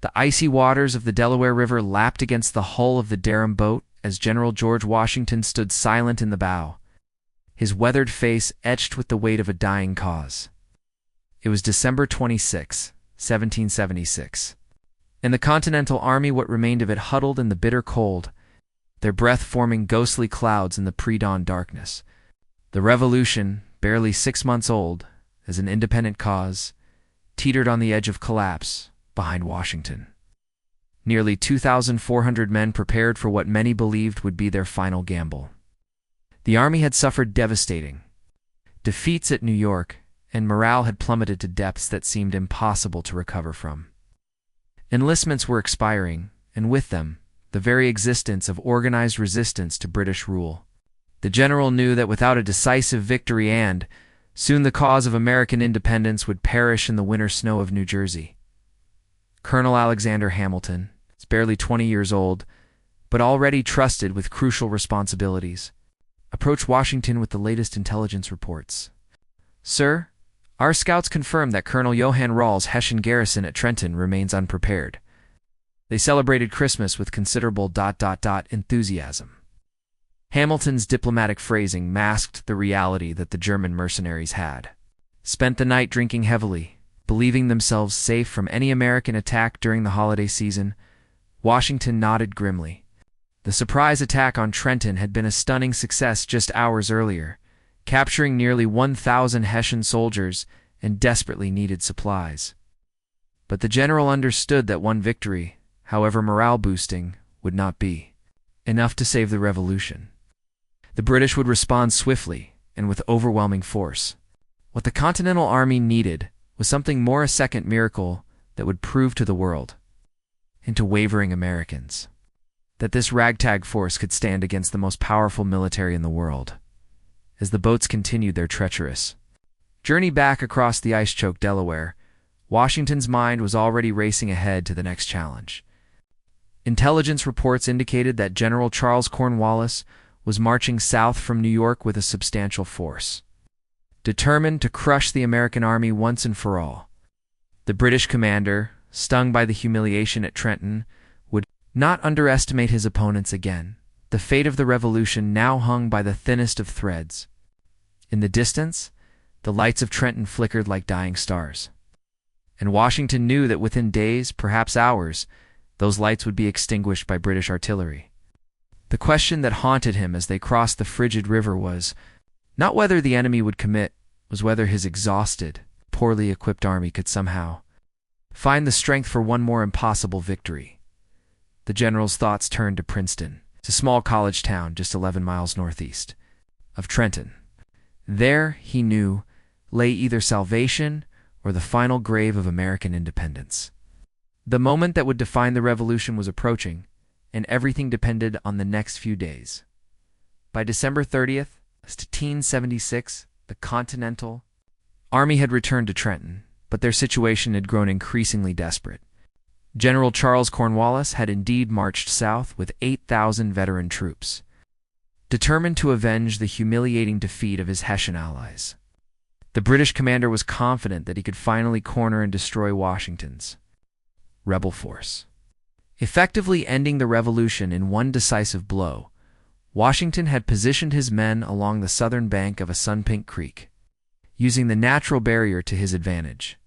The icy waters of the Delaware River lapped against the hull of the Durham boat as General George Washington stood silent in the bow, his weathered face etched with the weight of a dying cause. It was December 26, 1776, and the Continental Army, what remained of it, huddled in the bitter cold, their breath forming ghostly clouds in the pre-dawn darkness. The Revolution, barely 6 months old, as an independent cause, teetered on the edge of collapse behind Washington. Nearly 2,400 men prepared for what many believed would be their final gamble. The Army had suffered devastating defeats at New York, and morale had plummeted to depths that seemed impossible to recover from. Enlistments were expiring, and with them, the very existence of organized resistance to British rule. The general knew that without a decisive victory soon the cause of American independence would perish in the winter snow of New Jersey. Colonel Alexander Hamilton, barely 20 years old, but already trusted with crucial responsibilities, approached Washington with the latest intelligence reports. "Sir, our scouts confirm that Colonel Johann Rahl's Hessian garrison at Trenton remains unprepared. They celebrated Christmas with considerable ... enthusiasm." Hamilton's diplomatic phrasing masked the reality that the German mercenaries had spent the night drinking heavily, believing themselves safe from any American attack during the holiday season. Washington nodded grimly. The surprise attack on Trenton had been a stunning success just hours earlier, capturing nearly 1,000 Hessian soldiers and desperately needed supplies. But the general understood that one victory, however morale-boosting, would not be enough to save the revolution. The British would respond swiftly and with overwhelming force. What the Continental Army needed was something more, a second miracle that would prove to the world, and to wavering Americans, that this ragtag force could stand against the most powerful military in the world. As the boats continued their treacherous journey back across the ice-choked Delaware, Washington's mind was already racing ahead to the next challenge. Intelligence reports indicated that General Charles Cornwallis was marching south from New York with a substantial force, determined to crush the American army once and for all. The British commander, stung by the humiliation at Trenton, would not underestimate his opponents again. The fate of the revolution now hung by the thinnest of threads. In the distance, the lights of Trenton flickered like dying stars, and Washington knew that within days, perhaps hours, those lights would be extinguished by British artillery. The question that haunted him as they crossed the frigid river was not whether the enemy would commit, was whether his exhausted, poorly equipped army could somehow find the strength for one more impossible victory. The general's thoughts turned to Princeton, a small college town just 11 miles northeast of Trenton. There, he knew, lay either salvation or the final grave of American independence. The moment that would define the revolution was approaching, and everything depended on the next few days. By December 30th, 1776, the Continental Army had returned to Trenton, but their situation had grown increasingly desperate. General Charles Cornwallis had indeed marched south with 8,000 veteran troops, determined to avenge the humiliating defeat of his Hessian allies. The British commander was confident that he could finally corner and destroy Washington's rebel force. Effectively ending the revolution in one decisive blow, Washington had positioned his men along the southern bank of a sun-pink creek, using the natural barrier to his advantage.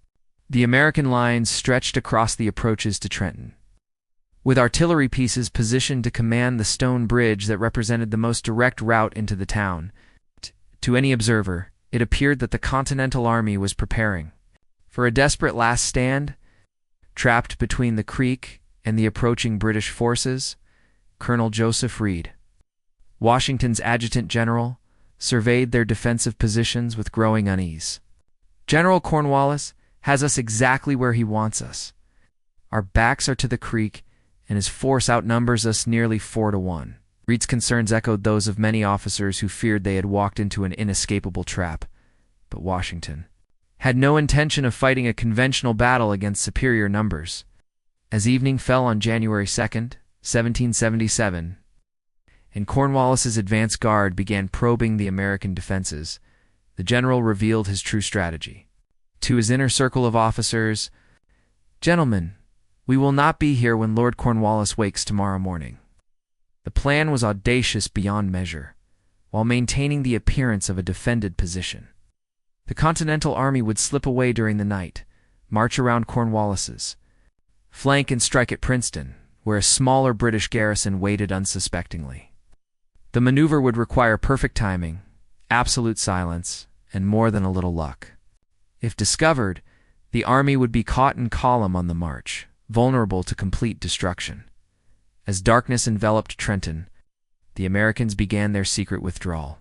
The American lines stretched across the approaches to Trenton, with artillery pieces positioned to command the stone bridge that represented the most direct route into the town. To any observer, it appeared that the Continental Army was preparing for a desperate last stand. Trapped between the creek and the approaching British forces, Colonel Joseph Reed, Washington's adjutant general, surveyed their defensive positions with growing unease. "General Cornwallis has us exactly where he wants us. Our backs are to the creek, and his force outnumbers us nearly 4-1. Reed's concerns echoed those of many officers who feared they had walked into an inescapable trap. But Washington had no intention of fighting a conventional battle against superior numbers. As evening fell on January 2nd, 1777, and Cornwallis's advance guard began probing the American defenses, the general revealed his true strategy. To his inner circle of officers, "Gentlemen, We will not be here when Lord Cornwallis wakes tomorrow morning." The plan was audacious beyond measure, while maintaining the appearance of a defended position. The Continental Army would slip away during the night, march around Cornwallis's flank and strike at Princeton, where a smaller British garrison waited unsuspectingly. The maneuver would require perfect timing, absolute silence, and more than a little luck. If discovered, the army would be caught in column on the march, vulnerable to complete destruction. As darkness enveloped Trenton, the Americans began their secret withdrawal.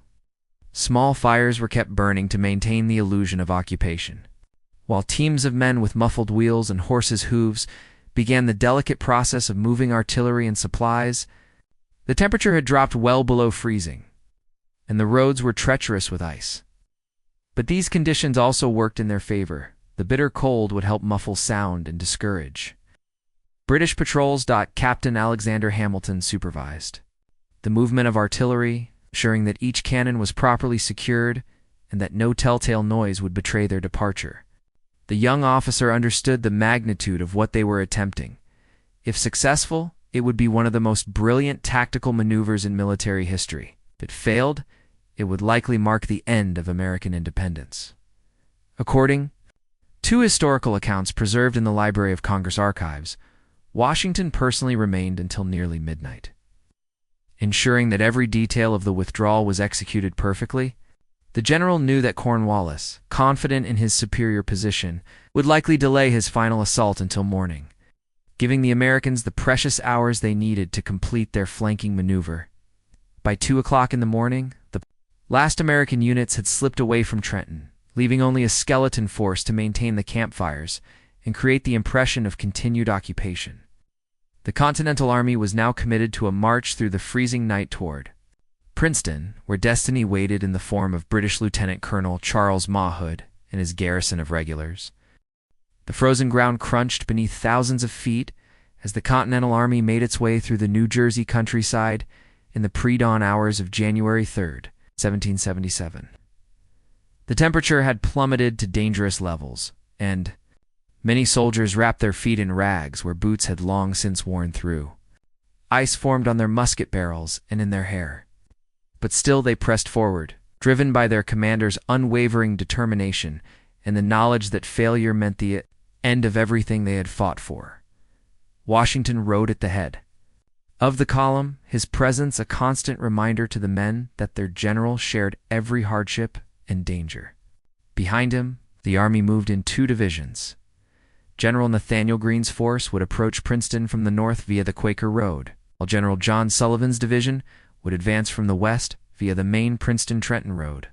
Small fires were kept burning to maintain the illusion of occupation, while teams of men with muffled wheels and horses' hooves began the delicate process of moving artillery and supplies. The temperature had dropped well below freezing, and the roads were treacherous with ice. But these conditions also worked in their favor. The bitter cold would help muffle sound and discourage. British patrols. Captain Alexander Hamilton supervised the movement of artillery, ensuring that each cannon was properly secured and that no telltale noise would betray their departure. The young officer understood the magnitude of what they were attempting. If successful, it would be one of the most brilliant tactical maneuvers in military history. If it failed, it would likely mark the end of American independence. According to historical accounts preserved in the Library of Congress archives, Washington personally remained until nearly midnight, ensuring that every detail of the withdrawal was executed perfectly. The general knew that Cornwallis, confident in his superior position, would likely delay his final assault until morning, giving the Americans the precious hours they needed to complete their flanking maneuver. By 2 o'clock in the morning, the last American units had slipped away from Trenton, leaving only a skeleton force to maintain the campfires and create the impression of continued occupation. The Continental Army was now committed to a march through the freezing night toward Princeton, where destiny waited in the form of British Lieutenant Colonel Charles Mawhood and his garrison of regulars. The frozen ground crunched beneath thousands of feet as the Continental Army made its way through the New Jersey countryside in the pre-dawn hours of January 3rd, 1777. The temperature had plummeted to dangerous levels, and many soldiers wrapped their feet in rags where boots had long since worn through. Ice formed on their musket barrels and in their hair. But still they pressed forward, driven by their commander's unwavering determination and the knowledge that failure meant the end of everything they had fought for. Washington rode at the head of the column, his presence a constant reminder to the men that their general shared every hardship and danger. Behind him, the army moved in 2 divisions. General Nathaniel Greene's force would approach Princeton from the north via the Quaker Road, while General John Sullivan's division would advance from the west via the main Princeton-Trenton Road.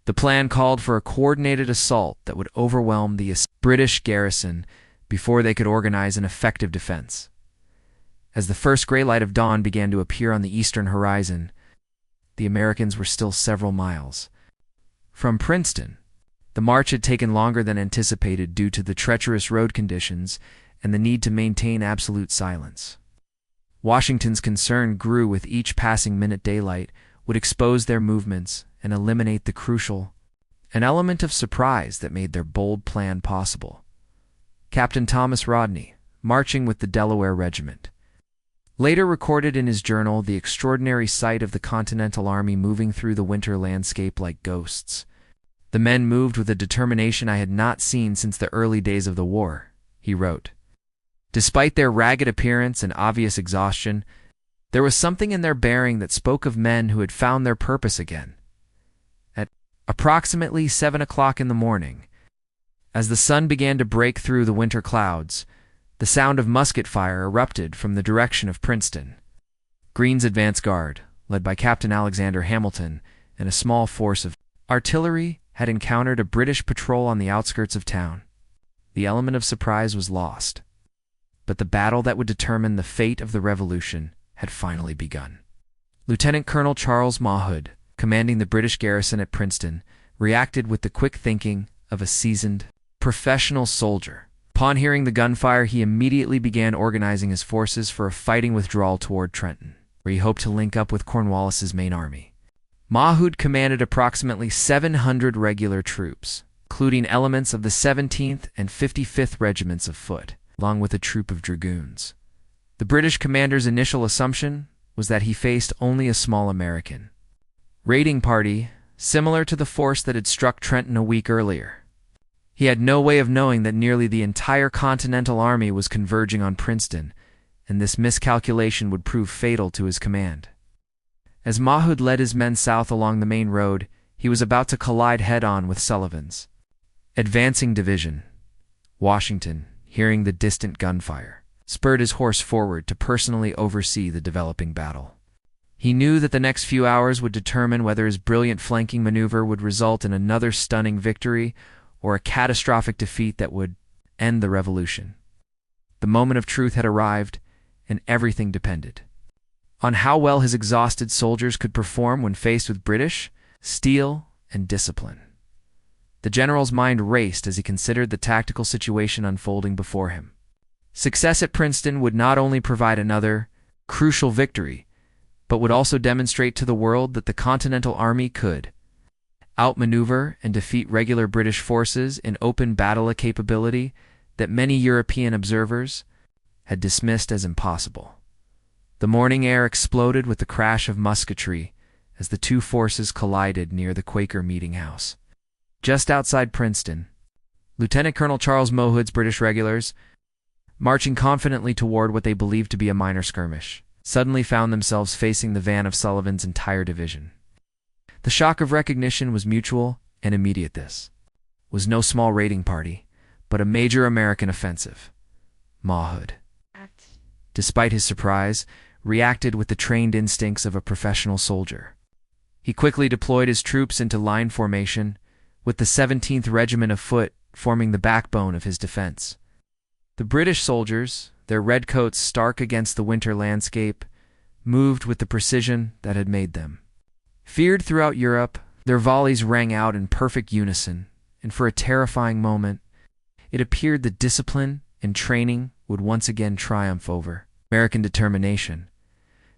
The plan called for a coordinated assault that would overwhelm the British garrison before they could organize an effective defense. As the first gray light of dawn began to appear on the eastern horizon, the Americans were still several miles from Princeton. The march had taken longer than anticipated due to the treacherous road conditions and the need to maintain absolute silence. Washington's concern grew with each passing minute. Daylight would expose their movements and eliminate the crucial, an element of surprise that made their bold plan possible. Captain Thomas Rodney, marching with the Delaware Regiment, later recorded in his journal the extraordinary sight of the Continental Army moving through the winter landscape like ghosts. "The men moved with a determination I had not seen since the early days of the war," he wrote. Despite their ragged appearance and obvious exhaustion, there was something in their bearing that spoke of men who had found their purpose again. At approximately 7 o'clock in the morning, as the sun began to break through the winter clouds, the sound of musket fire erupted from the direction of Princeton. Greene's advance guard, led by Captain Alexander Hamilton and a small force of artillery, had encountered a British patrol on the outskirts of town. The element of surprise was lost, but the battle that would determine the fate of the Revolution had finally begun. Lieutenant Colonel Charles Mawhood, commanding the British garrison at Princeton, reacted with the quick thinking of a seasoned, professional soldier. Upon hearing the gunfire, he immediately began organizing his forces for a fighting withdrawal toward Trenton, where he hoped to link up with Cornwallis's main army. Mawhood commanded approximately 700 regular troops, including elements of the 17th and 55th Regiments of Foot. along with a troop of dragoons. The British commander's initial assumption was that he faced only a small American raiding party, similar to the force that had struck Trenton a week earlier. He had no way of knowing that nearly the entire Continental Army was converging on Princeton, and this miscalculation would prove fatal to his command. As Mahood led his men south along the main road, he was about to collide head-on with Sullivan's advancing division. Washington, hearing the distant gunfire, spurred his horse forward to personally oversee the developing battle. He knew that the next few hours would determine whether his brilliant flanking maneuver would result in another stunning victory or a catastrophic defeat that would end the revolution. The moment of truth had arrived, and everything depended on how well his exhausted soldiers could perform when faced with British steel and discipline. The general's mind raced as he considered the tactical situation unfolding before him. Success at Princeton would not only provide another crucial victory, but would also demonstrate to the world that the Continental Army could outmaneuver and defeat regular British forces in open battle, a capability that many European observers had dismissed as impossible. The morning air exploded with the crash of musketry as the two forces collided near the Quaker Meeting House. Just outside Princeton, Lieutenant Colonel Charles Mahood's British regulars, marching confidently toward what they believed to be a minor skirmish, suddenly found themselves facing the van of Sullivan's entire division. The shock of recognition was mutual and immediate. This was no small raiding party, but a major American offensive. Mahood, despite his surprise, reacted with the trained instincts of a professional soldier. He quickly deployed his troops into line formation, with the 17th Regiment of Foot forming the backbone of his defense. The British soldiers, their red coats stark against the winter landscape, moved with the precision that had made them feared throughout Europe. Their volleys rang out in perfect unison, and for a terrifying moment, it appeared that discipline and training would once again triumph over American determination.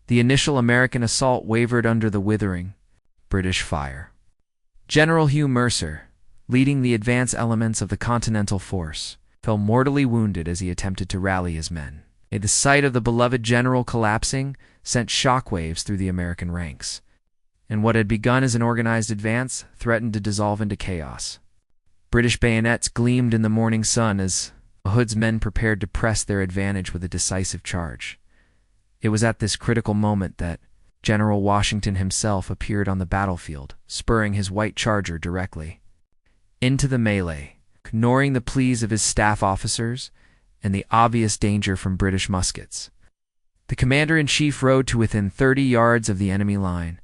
The initial American assault wavered under the withering British fire. General Hugh Mercer, leading the advance elements of the Continental Force, fell mortally wounded as he attempted to rally his men. The sight of the beloved general collapsing sent shockwaves through the American ranks, and what had begun as an organized advance threatened to dissolve into chaos. British bayonets gleamed in the morning sun as Mahood's men prepared to press their advantage with a decisive charge. It was at this critical moment that General Washington himself appeared on the battlefield, spurring his white charger directly into the melee, ignoring the pleas of his staff officers and the obvious danger from British muskets. The commander-in-chief rode to within 30 yards of the enemy line,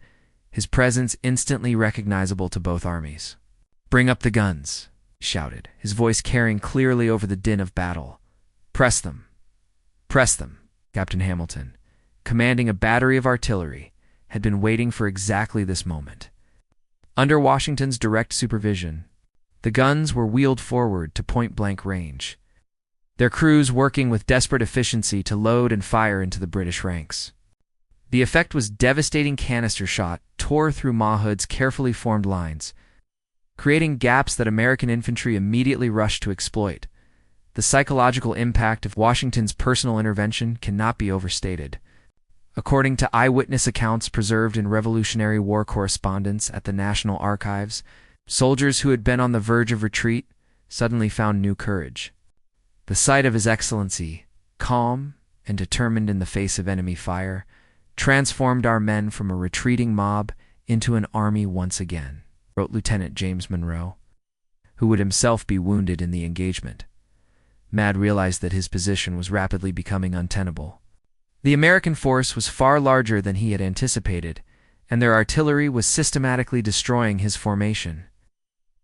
his presence instantly recognizable to both armies. "Bring up the guns," he shouted, his voice carrying clearly over the din of battle. "Press them. Press them." Captain Hamilton, commanding a battery of artillery, had been waiting for exactly this moment. Under Washington's direct supervision, the guns were wheeled forward to point-blank range, their crews working with desperate efficiency to load and fire into the British ranks. The effect was devastating. Canister shot tore through Mahood's carefully formed lines, creating gaps that American infantry immediately rushed to exploit. The psychological impact of Washington's personal intervention cannot be overstated. According to eyewitness accounts preserved in Revolutionary War correspondence at the National Archives, soldiers who had been on the verge of retreat suddenly found new courage. The sight of His Excellency, calm and determined in the face of enemy fire, transformed our men from a retreating mob into an army once again, wrote Lieutenant James Monroe, who would himself be wounded in the engagement. Mad realized that his position was rapidly becoming untenable. The American force was far larger than he had anticipated, and their artillery was systematically destroying his formation.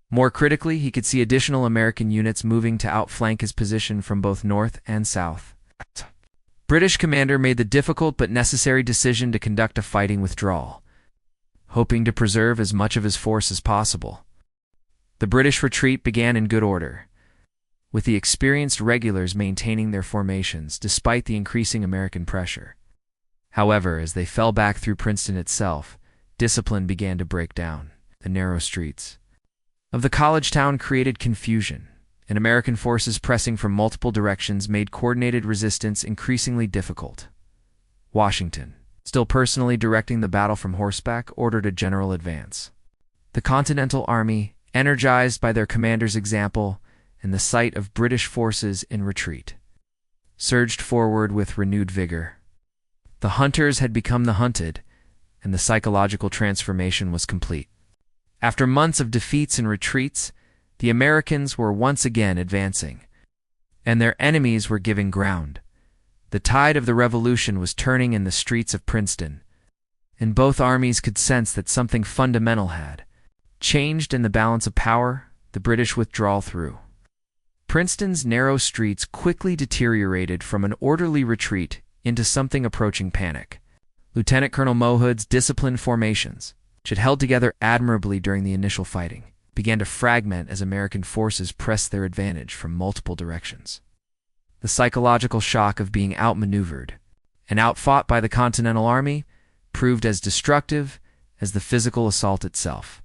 More critically, he could see additional American units moving to outflank his position from both north and south. British commander made the difficult but necessary decision to conduct a fighting withdrawal, hoping to preserve as much of his force as possible. The British retreat began in good order, with the experienced regulars maintaining their formations despite the increasing American pressure. However, as they fell back through Princeton itself, discipline began to break down. The narrow streets of the college town created confusion, and American forces pressing from multiple directions made coordinated resistance increasingly difficult. Washington, still personally directing the battle from horseback, ordered a general advance. The Continental Army, energized by their commander's example and the sight of British forces in retreat, surged forward with renewed vigor. The hunters had become the hunted, and the psychological transformation was complete. After months of defeats and retreats, the Americans were once again advancing, and their enemies were giving ground. The tide of the revolution was turning in the streets of Princeton, and both armies could sense that something fundamental had changed in the balance of power, the British withdrawal through. Princeton's narrow streets quickly deteriorated from an orderly retreat into something approaching panic. Lieutenant Colonel Mohood's disciplined formations, which had held together admirably during the initial fighting, began to fragment as American forces pressed their advantage from multiple directions. The psychological shock of being outmaneuvered and outfought by the Continental Army proved as destructive as the physical assault itself.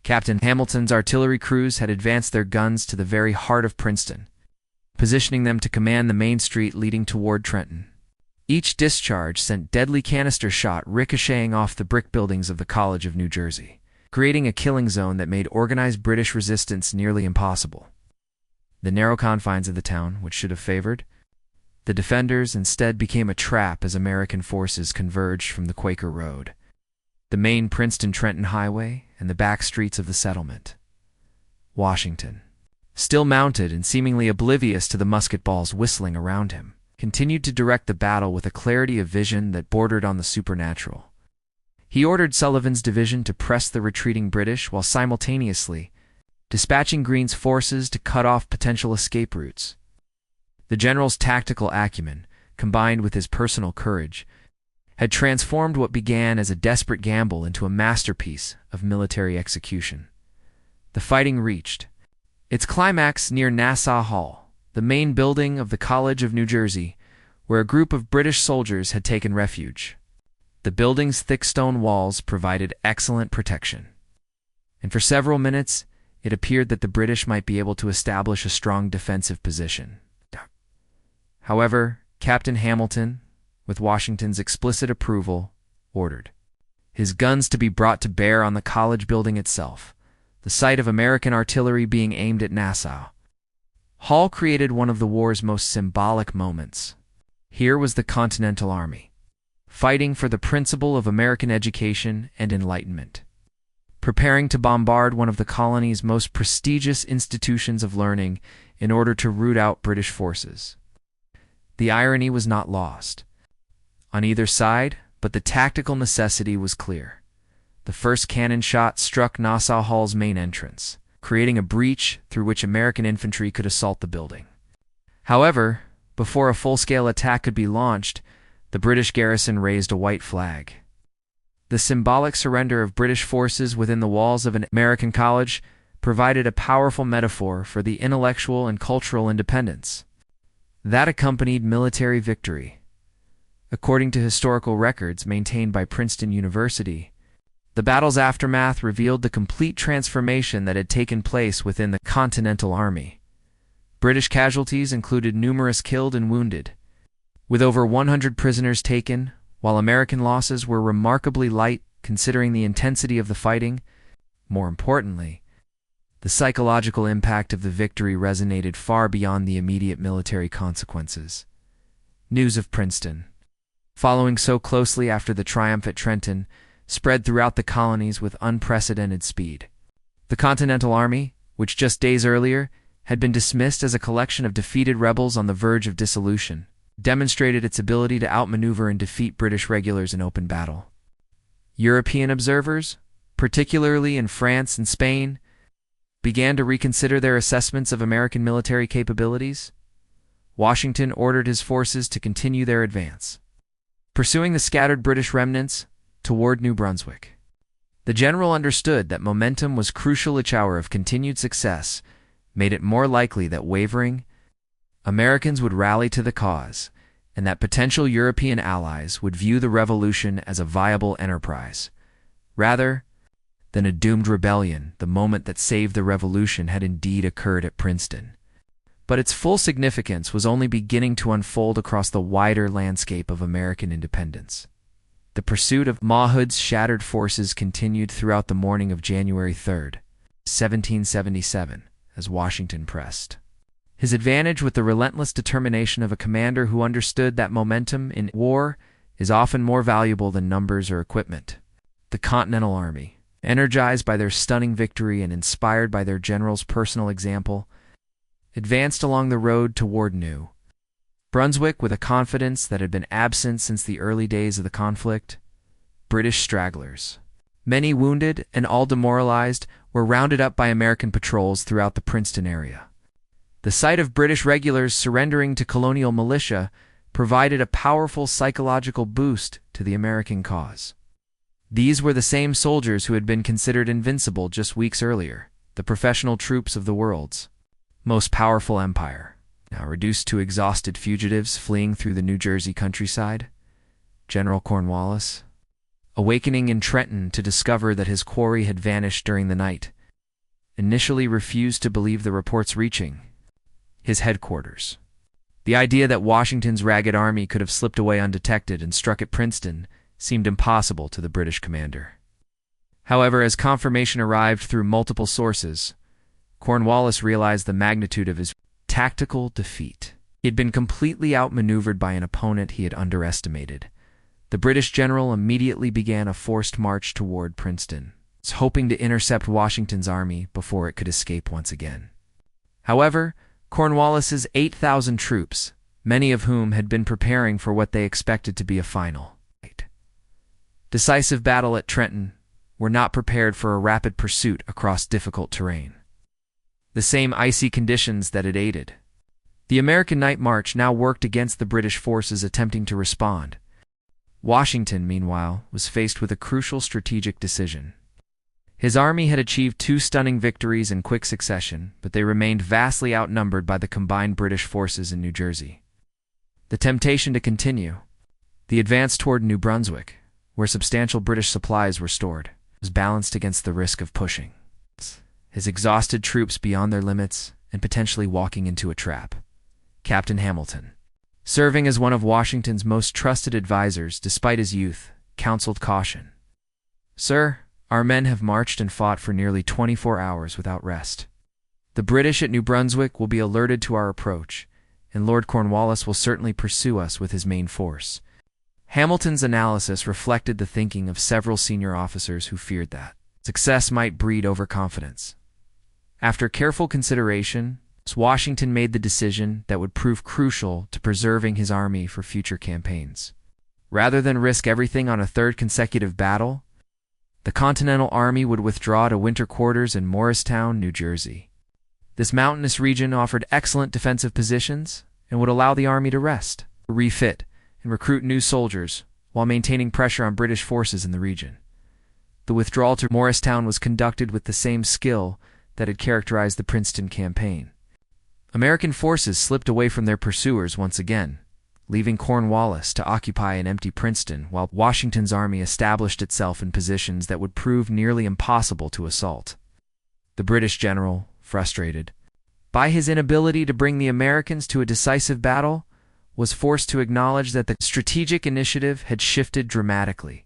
Captain Hamilton's artillery crews had advanced their guns to the very heart of Princeton, positioning them to command the main street leading toward Trenton. Each discharge sent deadly canister shot ricocheting off the brick buildings of the College of New Jersey, creating a killing zone that made organized British resistance nearly impossible. The narrow confines of the town, which should have favored the defenders, instead became a trap as American forces converged from the Quaker Road, the main Princeton-Trenton highway, and the back streets of the settlement. Washington, still mounted and seemingly oblivious to the musket balls whistling around him, continued to direct the battle with a clarity of vision that bordered on the supernatural. He ordered Sullivan's division to press the retreating British while simultaneously dispatching Greene's forces to cut off potential escape routes. The general's tactical acumen, combined with his personal courage, had transformed what began as a desperate gamble into a masterpiece of military execution. The fighting reached its climax near Nassau Hall, the main building of the College of New Jersey, where a group of British soldiers had taken refuge. The building's thick stone walls provided excellent protection, and for several minutes it appeared that the British might be able to establish a strong defensive position. However, Captain Hamilton, with Washington's explicit approval, ordered his guns to be brought to bear on the college building itself, the site of American artillery being aimed at Nassau. Hall created one of the war's most symbolic moments. Here was the Continental Army, fighting for the principle of American education and enlightenment, preparing to bombard one of the colony's most prestigious institutions of learning in order to root out British forces. The irony was not lost on either side, but the tactical necessity was clear. The first cannon shot struck Nassau Hall's main entrance, creating a breach through which American infantry could assault the building. However, before a full-scale attack could be launched, the British garrison raised a white flag. The symbolic surrender of British forces within the walls of an American college provided a powerful metaphor for the intellectual and cultural independence that accompanied military victory. According to historical records maintained by Princeton University, the battle's aftermath revealed the complete transformation that had taken place within the Continental Army. British casualties included numerous killed and wounded, with over 100 prisoners taken, while American losses were remarkably light considering the intensity of the fighting. More importantly, the psychological impact of the victory resonated far beyond the immediate military consequences. News of Princeton, following so closely after the triumph at Trenton, spread throughout the colonies with unprecedented speed. The Continental Army, which just days earlier had been dismissed as a collection of defeated rebels on the verge of dissolution, demonstrated its ability to outmaneuver and defeat British regulars in open battle. European observers, particularly in France and Spain, began to reconsider their assessments of American military capabilities. Washington ordered his forces to continue their advance, pursuing the scattered British remnants toward New Brunswick. The general understood that momentum was crucial. Each hour of continued success made it more likely that wavering Americans would rally to the cause, and that potential European allies would view the revolution as a viable enterprise, rather than a doomed rebellion. The moment that saved the revolution had indeed occurred at Princeton. but its full significance was only beginning to unfold across the wider landscape of American independence. The pursuit of Ma Hood's shattered forces continued throughout the morning of January 3, 1777, as Washington pressed. His advantage with the relentless determination of a commander who understood that momentum in war is often more valuable than numbers or equipment. The Continental Army, energized by their stunning victory and inspired by their general's personal example, advanced along the road toward New Brunswick with a confidence that had been absent since the early days of the conflict. British stragglers, many wounded and all demoralized, were rounded up by American patrols throughout the Princeton area. The sight of British regulars surrendering to colonial militia provided a powerful psychological boost to the American cause. These were the same soldiers who had been considered invincible just weeks earlier, the professional troops of the world's most powerful empire, now reduced to exhausted fugitives fleeing through the New Jersey countryside. General Cornwallis, awakening in Trenton to discover that his quarry had vanished during the night, initially refused to believe the reports reaching his headquarters. The idea that Washington's ragged army could have slipped away undetected and struck at Princeton seemed impossible to the British commander. However, as confirmation arrived through multiple sources, Cornwallis realized the magnitude of his tactical defeat. He had been completely outmaneuvered by an opponent he had underestimated. The British general immediately began a forced march toward Princeton, hoping to intercept Washington's army before it could escape once again. However, Cornwallis's 8,000 troops, many of whom had been preparing for what they expected to be a final, decisive battle at Trenton, were not prepared for a rapid pursuit across difficult terrain. The same icy conditions that had aided the American night march now worked against the British forces attempting to respond. Washington, meanwhile, was faced with a crucial strategic decision. His army had achieved 2 stunning victories in quick succession, but they remained vastly outnumbered by the combined British forces in New Jersey. The temptation to continue the advance toward New Brunswick, where substantial British supplies were stored, was balanced against the risk of pushing his exhausted troops beyond their limits and potentially walking into a trap. Captain Hamilton, serving as one of Washington's most trusted advisors despite his youth, counseled caution. "Sir, our men have marched and fought for nearly 24 hours without rest. The British at New Brunswick will be alerted to our approach, and Lord Cornwallis will certainly pursue us with his main force." Hamilton's analysis reflected the thinking of several senior officers who feared that success might breed overconfidence. After careful consideration, Washington made the decision that would prove crucial to preserving his army for future campaigns. Rather than risk everything on a third consecutive battle, the Continental Army would withdraw to winter quarters in Morristown, New Jersey. This mountainous region offered excellent defensive positions and would allow the army to rest, refit, and recruit new soldiers while maintaining pressure on British forces in the region. The withdrawal to Morristown was conducted with the same skill that had characterized the Princeton campaign. American forces slipped away from their pursuers once again, leaving Cornwallis to occupy an empty Princeton while Washington's army established itself in positions that would prove nearly impossible to assault. The British general, frustrated by his inability to bring the Americans to a decisive battle, was forced to acknowledge that the strategic initiative had shifted dramatically.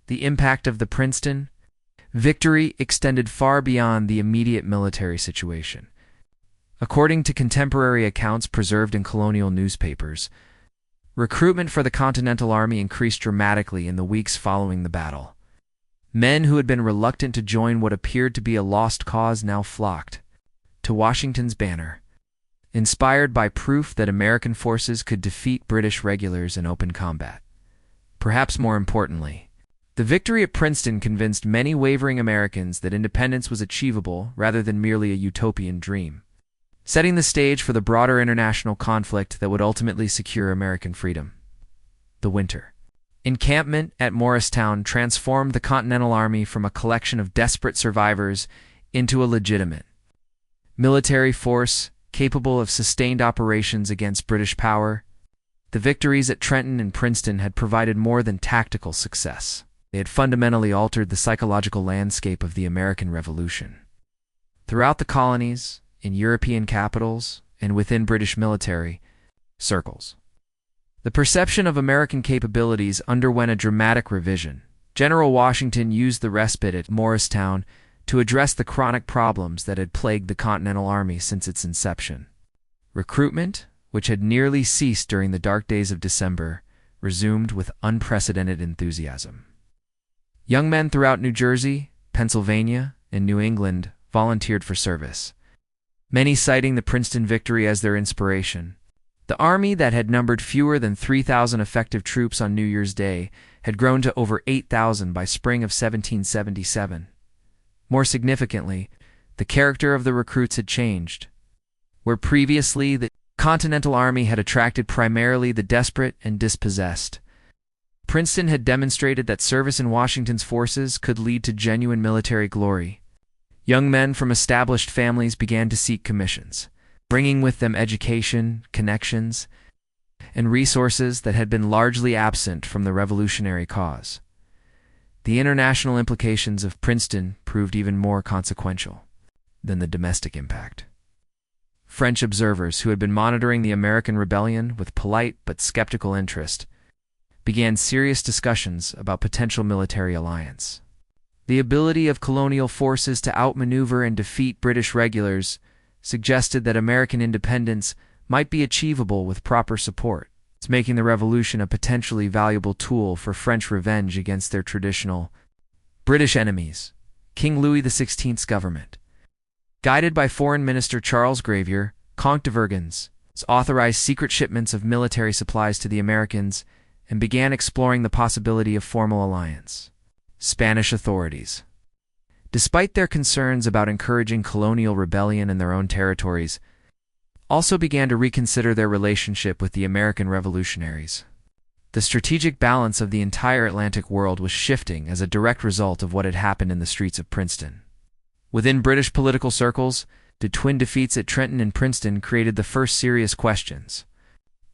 The impact of the Princeton victory extended far beyond the immediate military situation. According to contemporary accounts preserved in colonial newspapers, recruitment for the Continental Army increased dramatically in the weeks following the battle. Men who had been reluctant to join what appeared to be a lost cause now flocked to Washington's banner, inspired by proof that American forces could defeat British regulars in open combat. Perhaps more importantly, the victory at Princeton convinced many wavering Americans that independence was achievable rather than merely a utopian dream, setting the stage for the broader international conflict that would ultimately secure American freedom. The winter encampment at Morristown transformed the Continental Army from a collection of desperate survivors into a legitimate military force capable of sustained operations against British power. The victories at Trenton and Princeton had provided more than tactical success. They had fundamentally altered the psychological landscape of the American Revolution. Throughout the colonies, in European capitals, and within British military circles. The perception of American capabilities underwent a dramatic revision. General Washington used the respite at Morristown to address the chronic problems that had plagued the Continental Army since its inception. Recruitment, which had nearly ceased during the dark days of December, resumed with unprecedented enthusiasm. Young men throughout New Jersey, Pennsylvania, and New England volunteered for service, many citing the Princeton victory as their inspiration. The army that had numbered fewer than 3,000 effective troops on New Year's Day had grown to over 8,000 by spring of 1777. More significantly, the character of the recruits had changed. Where previously the Continental Army had attracted primarily the desperate and dispossessed, Princeton had demonstrated that service in Washington's forces could lead to genuine military glory. Young men from established families began to seek commissions, bringing with them education, connections, and resources that had been largely absent from the revolutionary cause. The international implications of Princeton proved even more consequential than the domestic impact. French observers who had been monitoring the American rebellion with polite but skeptical interest began serious discussions about potential military alliance. The ability of colonial forces to outmaneuver and defeat British regulars suggested that American independence might be achievable with proper support, making the revolution a potentially valuable tool for French revenge against their traditional British enemies, King Louis XVI's government. Guided by Foreign Minister Charles Gravier, Comte de Vergennes authorized secret shipments of military supplies to the Americans and began exploring the possibility of formal alliance. Spanish authorities, despite their concerns about encouraging colonial rebellion in their own territories, also began to reconsider their relationship with the American revolutionaries. The strategic balance of the entire Atlantic world was shifting as a direct result of what had happened in the streets of Princeton. Within British political circles, the twin defeats at Trenton and Princeton created the first serious questions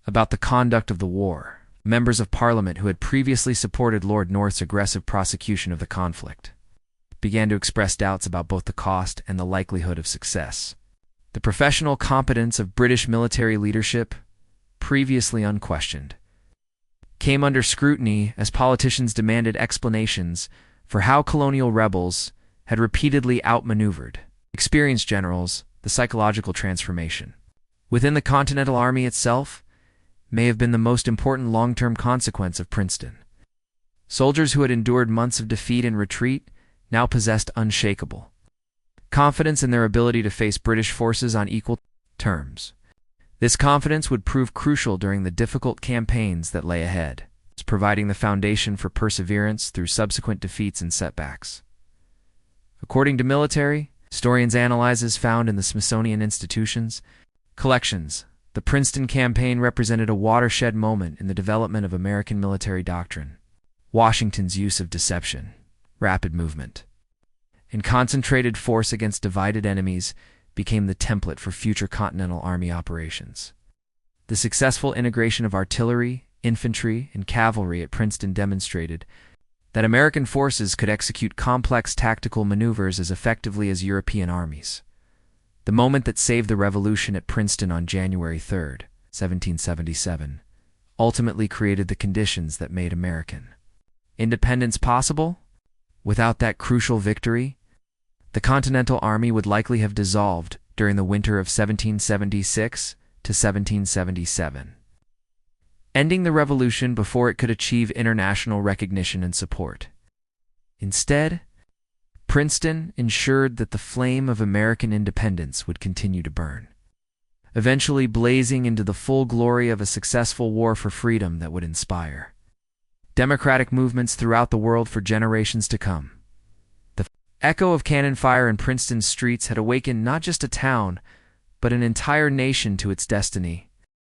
about the conduct of the war. Members of Parliament who had previously supported Lord North's aggressive prosecution of the conflict began to express doubts about both the cost and the likelihood of success. The professional competence of British military leadership, previously unquestioned, came under scrutiny as politicians demanded explanations for how colonial rebels had repeatedly outmaneuvered experienced generals. The psychological transformation within the Continental Army itself may have been the most important long-term consequence of Princeton. Soldiers who had endured months of defeat and retreat now possessed unshakable confidence in their ability to face British forces on equal terms. This confidence would prove crucial during the difficult campaigns that lay ahead, providing the foundation for perseverance through subsequent defeats and setbacks. According to military historians, analyses found in the Smithsonian Institution's collections, the Princeton campaign represented a watershed moment in the development of American military doctrine. Washington's use of deception, rapid movement, and concentrated force against divided enemies became the template for future Continental Army operations. The successful integration of artillery, infantry, and cavalry at Princeton demonstrated that American forces could execute complex tactical maneuvers as effectively as European armies. The moment that saved the revolution at Princeton on January 3, 1777, ultimately created the conditions that made American independence possible. Without that crucial victory, the Continental Army would likely have dissolved during the winter of 1776 to 1777, ending the revolution before it could achieve international recognition and support. Instead, Princeton ensured that the flame of American independence would continue to burn, eventually blazing into the full glory of a successful war for freedom that would inspire democratic movements throughout the world for generations to come. The echo of cannon fire in Princeton's streets had awakened not just a town, but an entire nation to its destiny.